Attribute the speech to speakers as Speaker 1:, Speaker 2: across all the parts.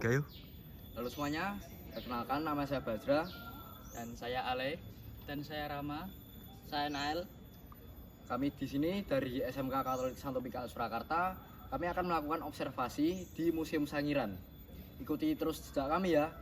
Speaker 1: Tiga yuk.
Speaker 2: Halo semuanya, perkenalkan nama saya Badra.
Speaker 3: Dan saya Ale.
Speaker 4: Dan saya Rama. Saya Nael.
Speaker 2: Kami di sini dari SMK Katolik Santo Mikael Surakarta. Kami akan melakukan observasi di Museum Sangiran. Ikuti terus jejak kami ya.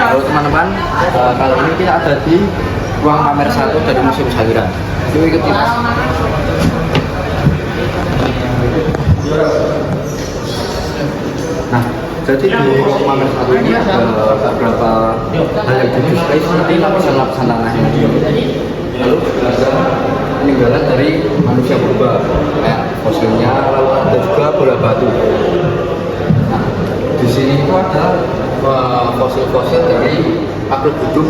Speaker 2: Halo teman-teman, kali ini kita ada di ruang pamer 1 dari Museum Sangiran. Yuk ikuti mas. Nah, jadi di ruang pamer 1 ini ada beberapa hal yang didisplay seperti lapisan-lapisan tanah ini. Lalu ada peninggalan dari manusia purba, kayak fosilnya, lalu ada juga bola batu. Nah, di sini itu ada fosil-fosil dari makhluk hidup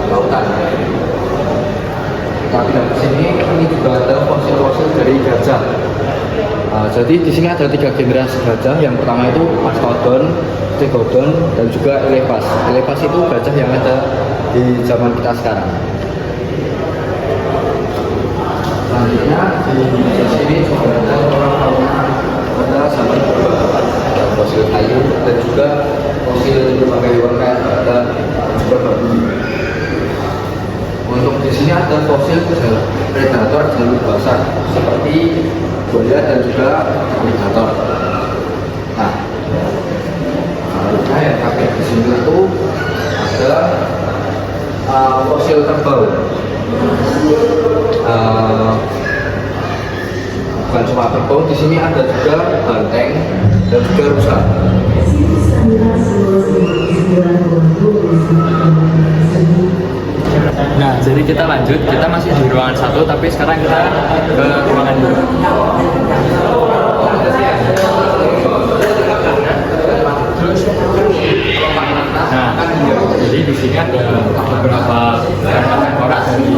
Speaker 2: lautan. Tapi di sini ini juga ada fosil-fosil dari gajah. Jadi di sini ada 3 generasi gajah. Yang pertama itu Mastodon, Stegodon, dan juga Elephas. Elephas itu gajah yang ada di zaman kita sekarang. Selanjutnya di sini juga ada orang fauna pada zaman purba. Fosil kayu dan juga fosil berbagai hewan kayak ada juga babi. Untuk di sini ada fosil predator jalur basah seperti buaya dan juga alligator. Nah, selanjutnya yang pakai di sini itu ada fosil kerbau. Bukan cuma kerbau, di sini ada juga banteng dan juga rusa.
Speaker 3: Nah, jadi kita lanjut. Kita masih di ruangan 1, tapi sekarang kita ke ruangan 2. Nah, jadi di sini ada beberapa orang dari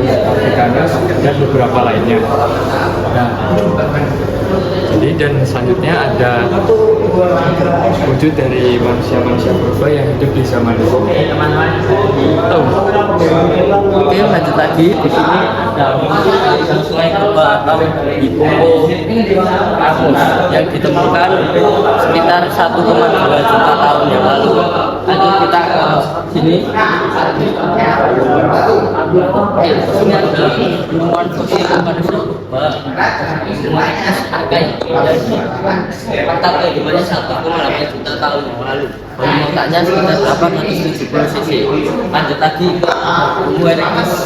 Speaker 3: Afrikanus dan beberapa lainnya. Nah, jadi dan selanjutnya ada wujud dari manusia-manusia purba yang hidup di zaman itu.
Speaker 4: Oke, lanjut lagi. Di sini ada sesuai purba atau Homo erectus yang ditemukan sekitar 1,2 juta tahun yang lalu. Lanjut kita ke sini. Ini adalah temuan fosil manusia purba. Mata kehidupannya 1,8 juta tahun yang lalu. Volume otaknya sekitar 870 cc. Lanjut lagi ke Homo erectus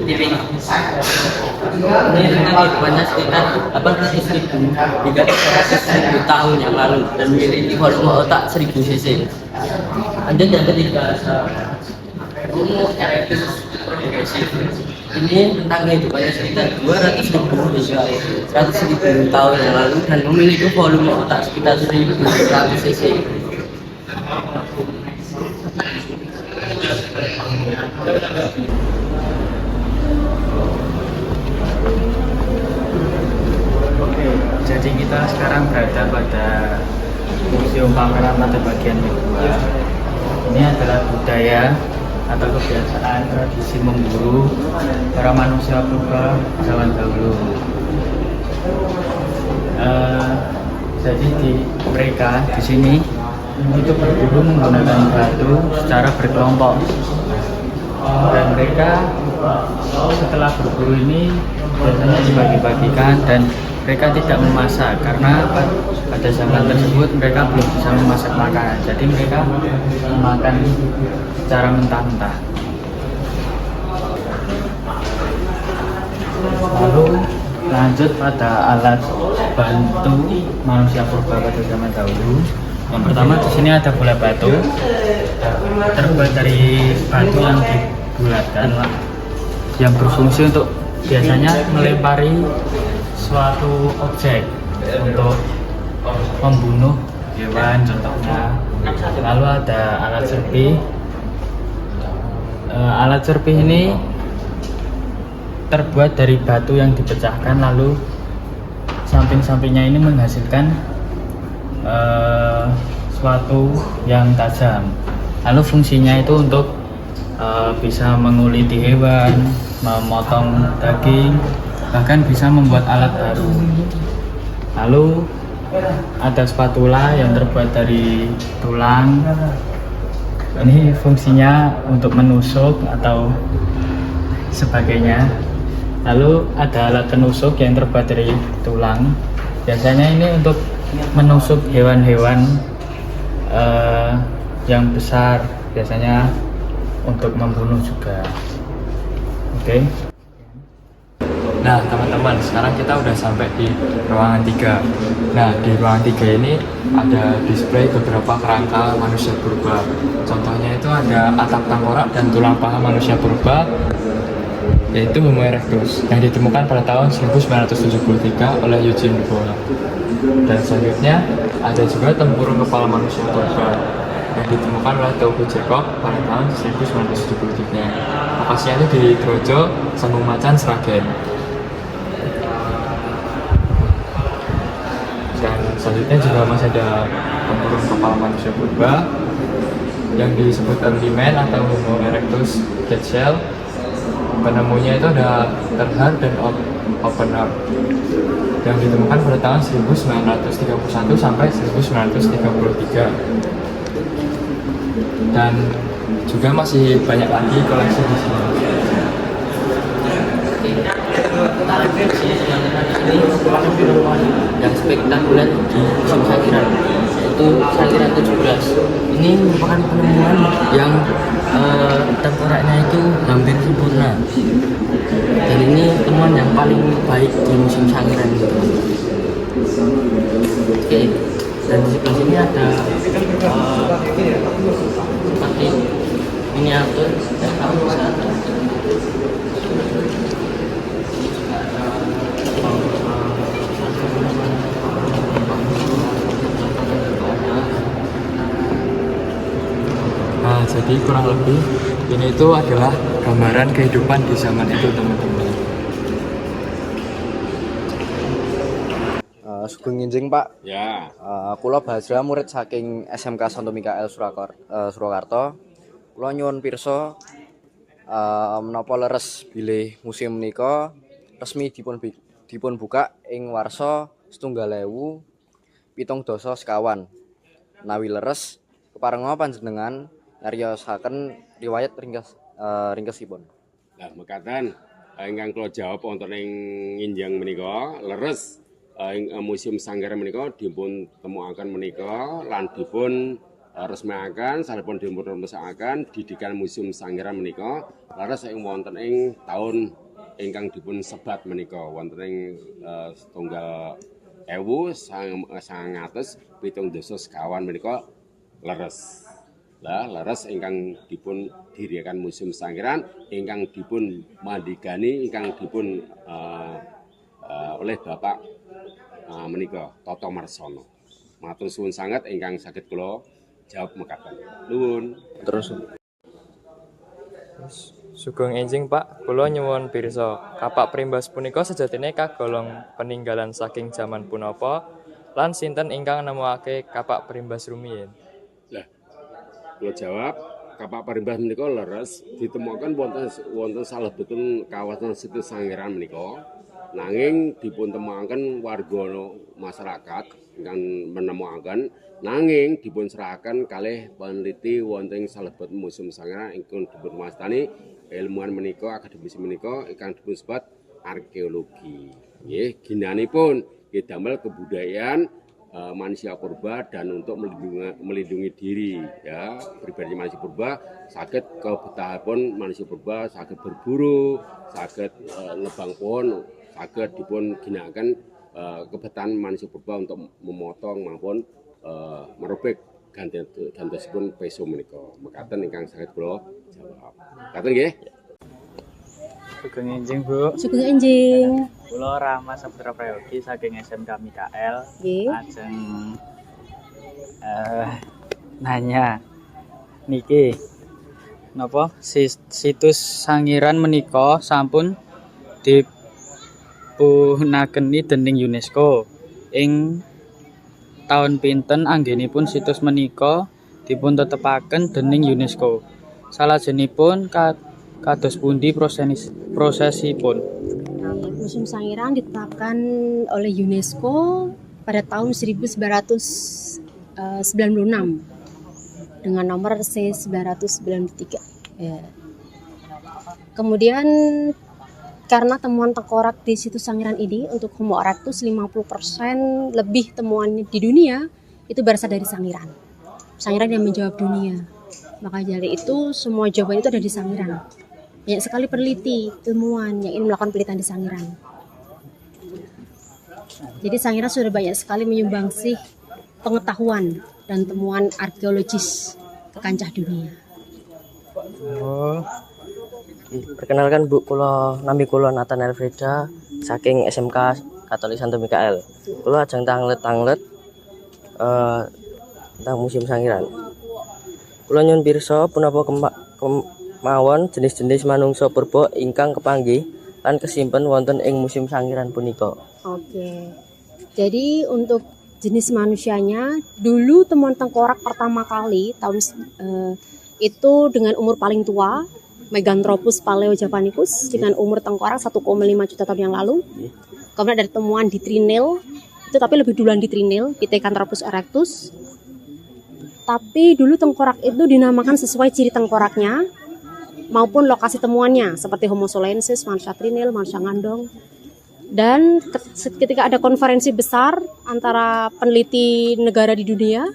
Speaker 4: tiping. Ini rentang kehidupannya sekitar 800.000 hingga 300.000 tahun yang lalu dan memiliki volume otak 1000 cc. Lanjut yang ketiga, Homo erectus progressive. Ini tentang kehidupannya sekitar 200.000 hingga 100.000 tahun yang lalu dan memiliki volume otak sekitar 1.100 cc.
Speaker 3: Oke, jadi kita sekarang berada pada Museum Pameran pada bagian kedua. Ini adalah budaya atau kebiasaan tradisi memburu para manusia purba zaman dahulu. Eh, jadi mereka di sini itu berburu menggunakan batu secara berkelompok, dan mereka setelah berburu ini biasanya dibagi-bagikan dan mereka tidak memasak karena pada zaman tersebut mereka belum bisa memasak makanan, jadi mereka memakan secara mentah-mentah. Lalu lanjut pada alat bantu manusia purba pada zaman dahulu. Yang pertama di sini ada bola batu, terbuat dari batu yang dibulatkan, yang berfungsi untuk biasanya melempari suatu objek untuk membunuh hewan contohnya. Lalu ada alat serpih. Alat serpih ini terbuat dari batu yang dipecahkan, lalu samping-sampingnya ini menghasilkan suatu yang tajam. Lalu fungsinya itu untuk bisa menguliti hewan, memotong daging, bahkan bisa membuat alat baru. Lalu ada spatula yang terbuat dari tulang. Ini fungsinya untuk menusuk atau sebagainya. Lalu ada alat penusuk yang terbuat dari tulang. Biasanya ini untuk menusuk hewan-hewan yang besar, biasanya untuk membunuh juga. Oke. Nah teman-teman, sekarang kita udah sampai di ruangan 3. Nah di ruangan 3 ini ada display beberapa kerangka manusia purba. Contohnya itu ada atap tengkorak dan tulang paha manusia purba, yaitu Homo erectus, yang ditemukan pada tahun 1973 oleh Eugene Dubois. Dan selanjutnya ada juga tempurung kepala manusia purba yang ditemukan oleh Teophile Jacob pada tahun 1973. Lokasinya itu di Trojo, Sambung Macan, Sragen. Dan selanjutnya juga masih ada tempurung kepala manusia purba yang disebut early man atau Homo erectus dead shell. Penemunya itu ada Terhar dan Opener yang ditemukan pada tahun 1931 sampai 1933. Dan juga masih banyak lagi koleksi di sini.
Speaker 4: Yang spektakuler di musim Sangiran, yaitu Sangiran 17. Ini merupakan penemuan yang tengkoraknya itu hampir sempurna, dan ini temuan yang paling baik di musim Sangiran gitu. Oke, dan di sebelah sini ada seperti miniatur yang kamu bisa lihat.
Speaker 3: Nah, jadi kurang lebih ini itu adalah gambaran kehidupan di zaman itu, teman-teman.
Speaker 2: Sugeng Nginjing Pak.
Speaker 1: Ya,
Speaker 2: Kula Bajra murid saking SMK Santo Mikael Surakarta. Kula nyuwun pirsa menapa leres bilih museum menika resmi dipun buka ing warsa 7.070 sekawan. Menawi leres keparenga panjenengan nyariosaken riwayat ringkesipun.
Speaker 1: nah mekaten ingkang kula jawab wonten ing nginjang menika leres ing Museum Sanggaran menika dipun temuaken menika lan dipun resmiaken salipun dipun resmiaken didikan Museum Sanggaran menika leres ing wonten ing taun ingkang dipun sebat menika wonten ing 1970 sekawan menika leres. Lah leres ingkang dipun diriakan Museum Sanggaran ingkang dipun mandigani ingkang dipun oleh Bapak menika Toto Marsono. Matur suwun sanget ingkang saged kula jawab mekaten. Nuwun.
Speaker 2: Terus
Speaker 3: Sugeng enjing Pak, kula nyuwun pirsa, kapak primbas punika sejatine kagolong peninggalan saking jaman punapa lan sinten ingkang nemuake kapak primbas rumiyin?
Speaker 1: Lah kula jawab kapak primbas menika leres ditemukan wonten salebetipun kawasan situs Sanggaran menika Nanging dipun temuaken warga masyarakat ingkang menemuaken nanging dipun serahaken kalih peneliti wonten ing salebet Museum Sangiran ingkang dipun wastani ilmuwan menika akademisi menika ingkang dipun sebat arkeologi. Nggih, ginanipun nggih damel kebudayaan manusia purba dan untuk melindungi diri ya pribadi manusia purba saged kebetahipun manusia purba saged berburu saged nebang pohon saged dipun ginakaken kebetahan manusia purba untuk memotong maupun merobek gantosipun peso menika mekaten ingkang saged kula jawab. Katen nggih.
Speaker 5: Sugeng enjing, Bu.
Speaker 6: Sugeng enjing.
Speaker 5: Kula Rama Saputra Prayogi saking SMK Mikael.
Speaker 6: Nggih.
Speaker 5: Ajeng nanya niki napa situs Sangiran menika sampun dipunakeni dening UNESCO ing taun pinten anggenipun situs menika dipun tetepaken dening UNESCO. Salajengipun kados pundi prosesipun?
Speaker 6: Museum Sangiran ditetapkan oleh UNESCO pada tahun 1996 dengan nomor C993. Ya. Kemudian karena temuan tengkorak di situs Sangiran ini untuk Homo erectus 50% lebih temuannya di dunia itu berasal dari Sangiran. Sangiran yang menjawab dunia. Maka dari itu semua jawaban itu ada di Sangiran. Banyak sekali peneliti, ilmuwan yang ingin melakukan penelitian di Sangiran. Jadi Sangiran sudah banyak sekali menyumbangsi pengetahuan dan temuan arkeologis ke kancah dunia.
Speaker 4: Oh. Perkenalkan Bu, nami kula Nathan Elfreda saking SMK Katolik Santo Mikael. Kula ajeng tanglet tentang Museum Sangiran. Kula nyuwun pirsa punapa mawon jenis-jenis manungsa purba ingkang kepanggih lan kesimpen wonten ing Museum Sangiran punika.
Speaker 6: Oke. Jadi untuk jenis manusianya, dulu temuan tengkorak pertama kali itu dengan umur paling tua, Meganthropus paleojavanicus dengan umur tengkorak 1,5 juta tahun yang lalu. Kemudian ada temuan di Trinil, itu tapi lebih duluan di Trinil, Pithecanthropus erectus. Tapi dulu tengkorak itu dinamakan sesuai ciri tengkoraknya maupun lokasi temuannya seperti Homo solensis, Mansa Trinil, Mansa Ngandong. Dan ketika ada konferensi besar antara peneliti negara di dunia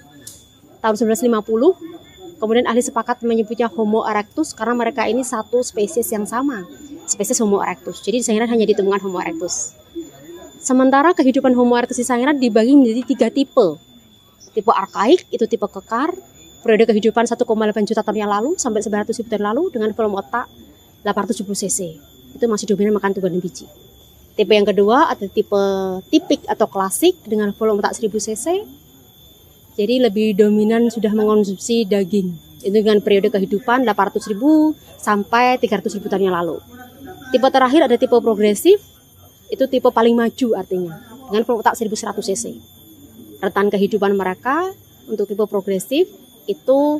Speaker 6: tahun 1950, kemudian ahli sepakat menyebutnya Homo erectus karena mereka ini satu spesies yang sama, spesies Homo erectus. Jadi di Sangiran hanya ditemukan Homo erectus. Sementara kehidupan Homo erectus di Sangiran dibagi menjadi 3 tipe. Tipe arkaik itu tipe kekar, periode kehidupan 1,8 juta tahun yang lalu sampai 900 ribu tahun lalu dengan volume otak 870 cc. Itu masih dominan makan tumbuhan dan biji. Tipe yang kedua ada tipe tipik atau klasik dengan volume otak 1000 cc. Jadi lebih dominan sudah mengonsumsi daging. Itu dengan periode kehidupan 800 ribu sampai 300 ribu tahun yang lalu. Tipe terakhir ada tipe progresif. Itu tipe paling maju artinya dengan volume otak 1100 cc. Rentan kehidupan mereka untuk tipe progresif itu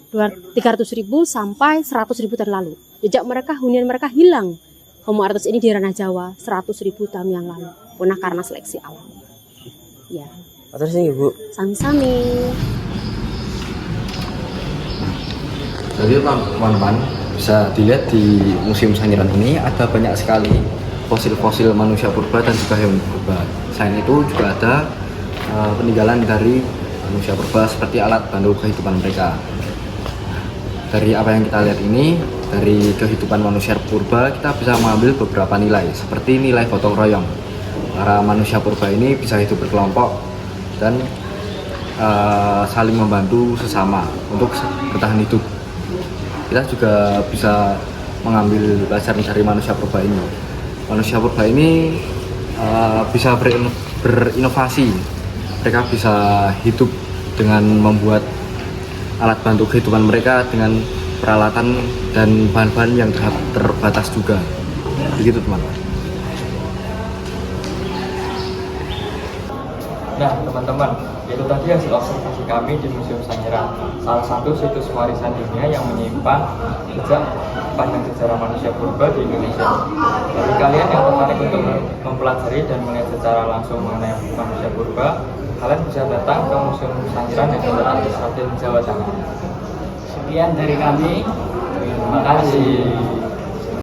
Speaker 6: 300 ribu sampai 100 ribu tahun lalu. Jejak mereka, hunian mereka hilang. Homo erectus ini di ranah Jawa 100 ribu tahun yang lalu, punah karena seleksi alam. Ya.
Speaker 4: Terus ini Bu.
Speaker 6: Sami-sami.
Speaker 2: Jadi teman-teman bisa dilihat di Museum Sangiran ini ada banyak sekali fosil-fosil manusia purba dan juga hewan purba. Selain itu juga ada peninggalan dari manusia purba seperti alat bantu kehidupan mereka. Dari apa yang kita lihat ini, dari kehidupan manusia purba kita bisa mengambil beberapa nilai seperti nilai gotong royong. Para manusia purba ini bisa hidup berkelompok dan saling membantu sesama untuk bertahan hidup. Kita juga bisa mengambil pelajaran dari manusia purba ini. Manusia purba ini bisa berinovasi. Mereka bisa hidup dengan membuat alat bantu kehidupan mereka dengan peralatan dan bahan-bahan yang terbatas juga. Begitu teman-teman.
Speaker 3: Nah teman-teman, Itu tadi hasil observasi kami di Museum Sangiran, salah satu situs warisan dunia yang menyimpan jejak panjang sejarah manusia purba di Indonesia. Bagi kalian yang tertarik untuk mempelajari dan melihat secara langsung mengenai manusia purba, kalian bisa datang ke Museum Sangiran yang terletak di Sragen, Jawa Tengah.
Speaker 4: Sekian dari kami.
Speaker 3: Terima kasih.